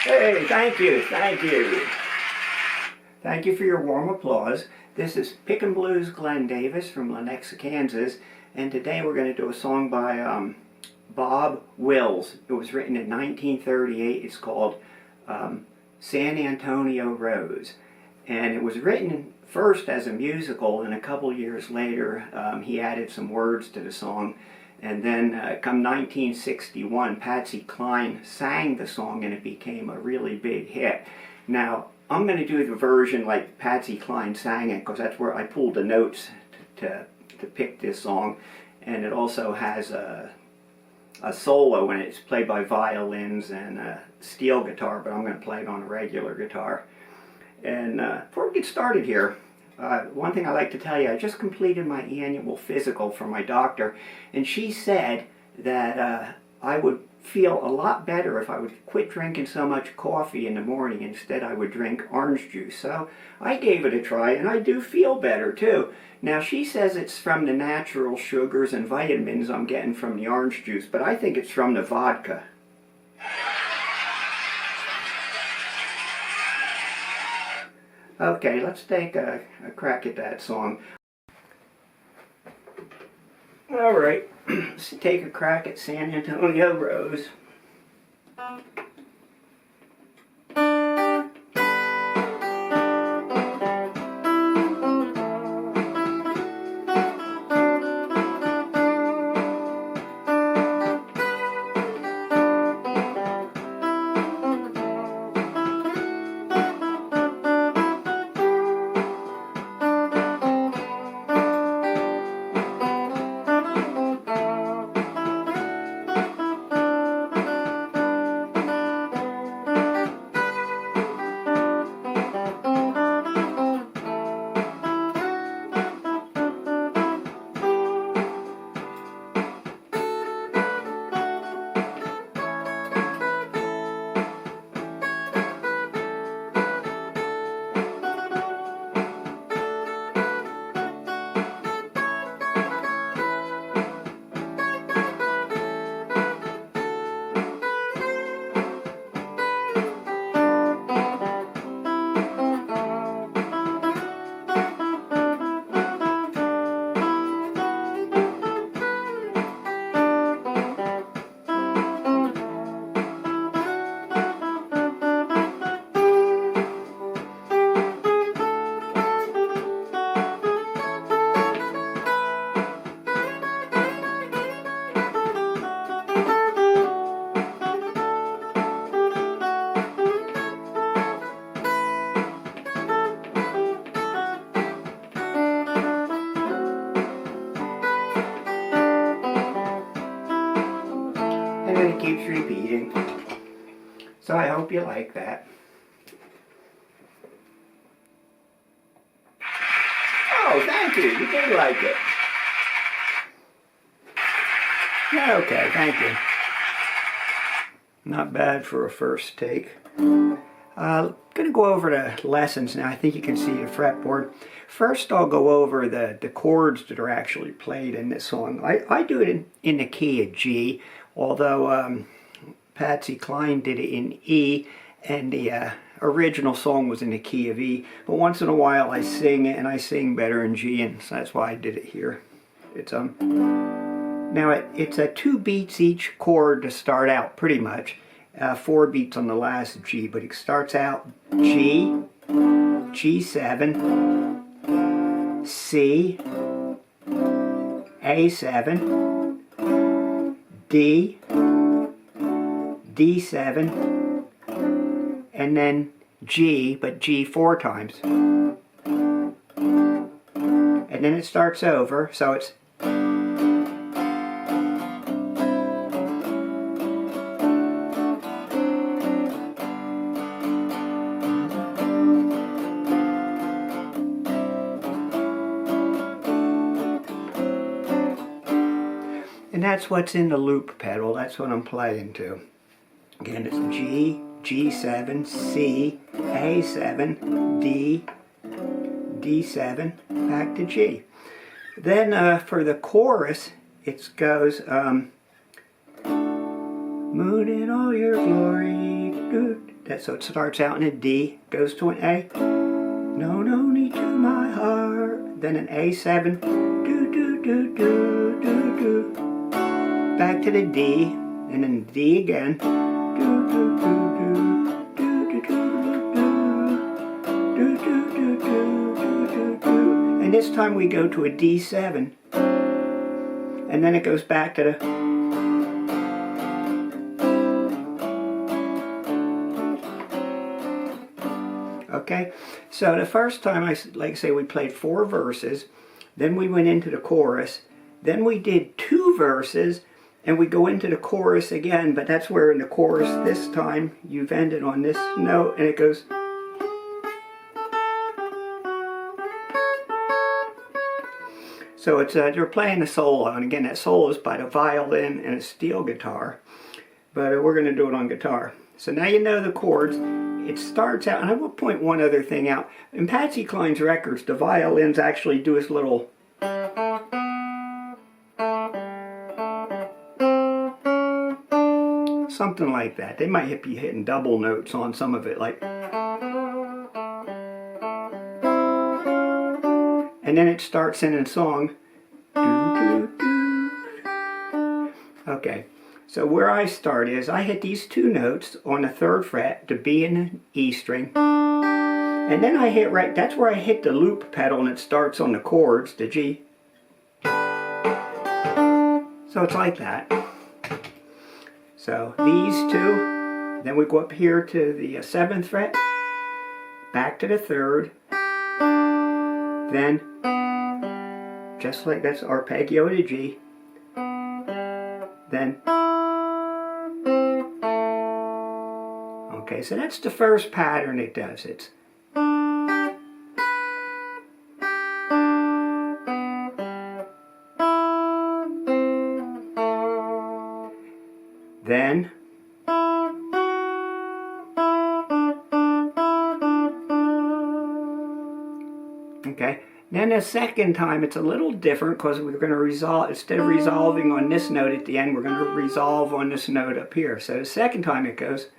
Hey, thank you, thank you. Thank you for your warm applause. This is Pickin' Blues Glenn Davis from Lenexa, Kansas, and today we're going to do a song by Bob Wills. It was written in 1938. It's called San Antonio Rose, and it was written first as a musical, and a couple years later he added some words to the song. And then come 1961, Patsy Cline sang the song and it became a really big hit. Now, I'm going to do the version like Patsy Cline sang it because that's where I pulled the notes to pick this song. And it also has a solo in it. It's played by violins and a steel guitar, but I'm going to play it on a regular guitar. And before we get started here, one thing I like to tell you, I just completed my annual physical from my doctor, and she said that I would feel a lot better if I would quit drinking so much coffee in the morning. Instead, I would drink orange juice. So I gave it a try, and I do feel better too. Now, she says it's from the natural sugars and vitamins I'm getting from the orange juice, but I think it's from the vodka. Okay, let's take a crack at that song. All right, let's take a crack at San Antonio Rose. And then it keeps repeating. So I hope you like that. Oh, thank you. You did like it. Okay, thank you. Not bad for a first take. Going to go over the lessons now. I think you can see the fretboard. First, I'll go over the chords that are actually played in this song. I do it in the key of G, although Patsy Cline did it in E, and the original song was in the key of E. But once in a while I sing it, and I sing better in G, and so that's why I did it here. It's now it's 2 beats each chord to start out, pretty much. 4 beats on the last G, but it starts out G, G7, C, A7, D, D7, and then G, but G 4 times. And then it starts over, so it's and that's what's in the loop pedal. That's what I'm playing to. Again, it's G, G7, C, A7, D, D7, back to G. Then for the chorus, it goes Moon in all your glory. That, so it starts out in a D, goes to an A. No, no need to my heart. Then an A7. Do, do, do, do, do, do. Back to the D, and then D again. Do, do, do, do, do, do, do, do, do, do, do, do, do, do. And this time we go to a D7. And then it goes back to the... Okay, so the first time, like I say, we played 4 verses, then we went into the chorus, then we did 2 verses, and we go into the chorus again, but that's where in the chorus this time you've ended on this note, and it goes... So it's you're playing a solo, and again that solo is by the violin and a steel guitar, but we're going to do it on guitar. So now you know the chords. It starts out, and I will point one other thing out. In Patsy Cline's records, the violins actually do this little... something like that. They might be hitting double notes on some of it, like... And then it starts in a song. Okay. So where I start is, I hit these 2 notes on the 3rd fret, the B and the E string. And then I hit right, that's where I hit the loop pedal and it starts on the chords, the G. So it's like that. So these 2, then we go up here to the 7th fret, back to the 3rd, then, just like that's arpeggio to G, then... Okay, so that's the first pattern it does. It's then okay. Then the second time it's a little different because we're going to resolve, instead of resolving on this note at the end, we're going to resolve on this note up here. So the second time it goes...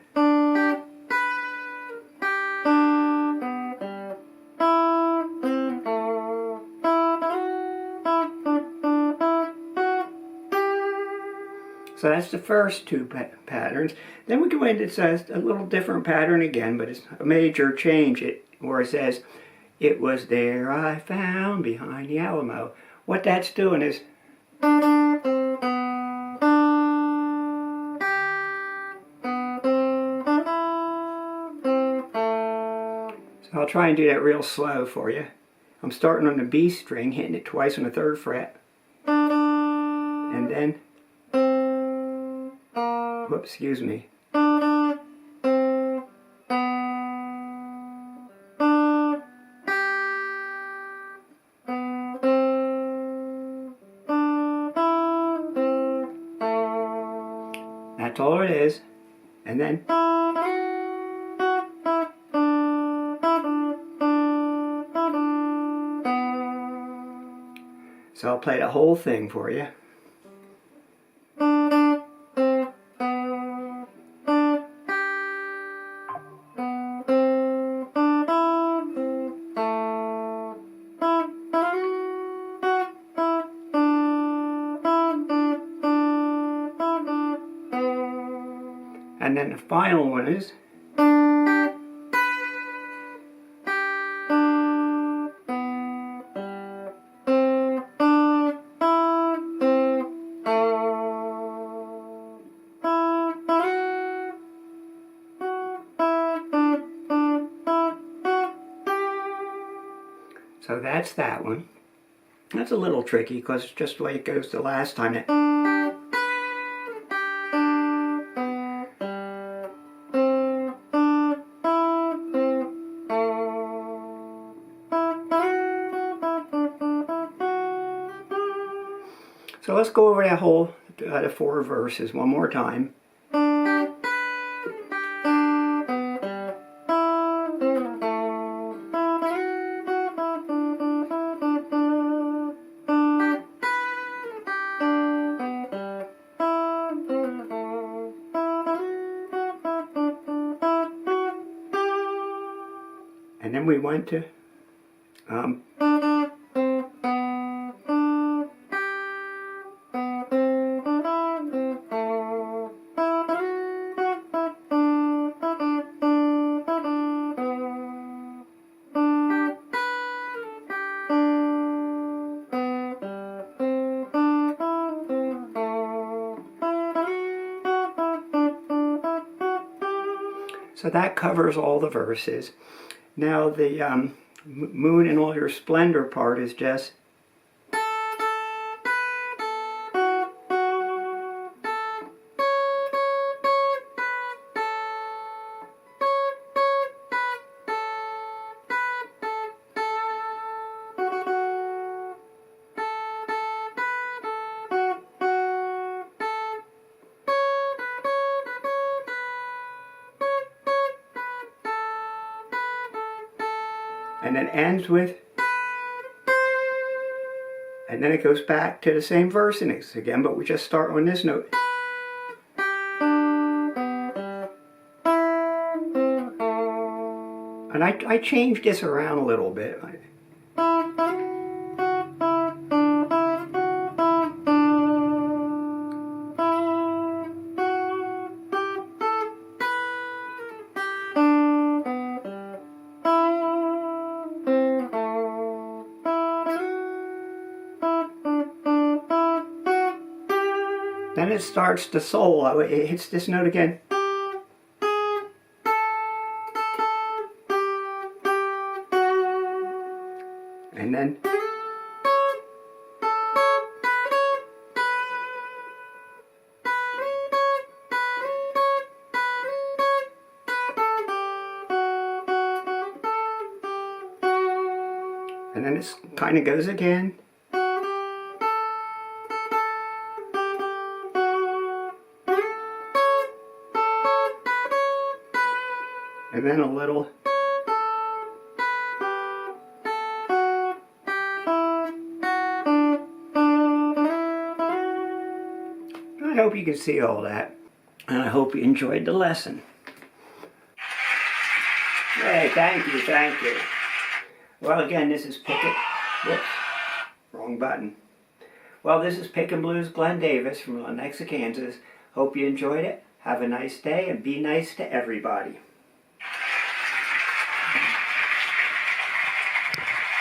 So that's the first 2 patterns. Then we go into a little different pattern again, but it's a major change. Where it says, "It was there I found behind the Alamo." What that's doing is... So I'll try and do that real slow for you. I'm starting on the B string, hitting it twice on the 3rd fret. And then... Whoops, excuse me. That's all it is. And then... So I'll play the whole thing for you. And then the final one is... So that's that one. That's a little tricky because it's just the way it goes the last time. So let's go over that whole, the 4 verses one more time. And then we went to so that covers all the verses. Now the Moon in All Your Splendor part is just and then ends with, and then it goes back to the same verse and it's again, but we just start on this note. And I changed this around a little bit. Then it starts to solo. It hits this note again. And then it kind of goes again. And then a little. I hope you can see all that, and I hope you enjoyed the lesson. Hey, thank you, thank you. Well, again, this is Pickett. Whoops, wrong button. Well, this is Pickin' Blues Glenn Davis from Lenexa, Kansas. Hope you enjoyed it. Have a nice day and be nice to everybody.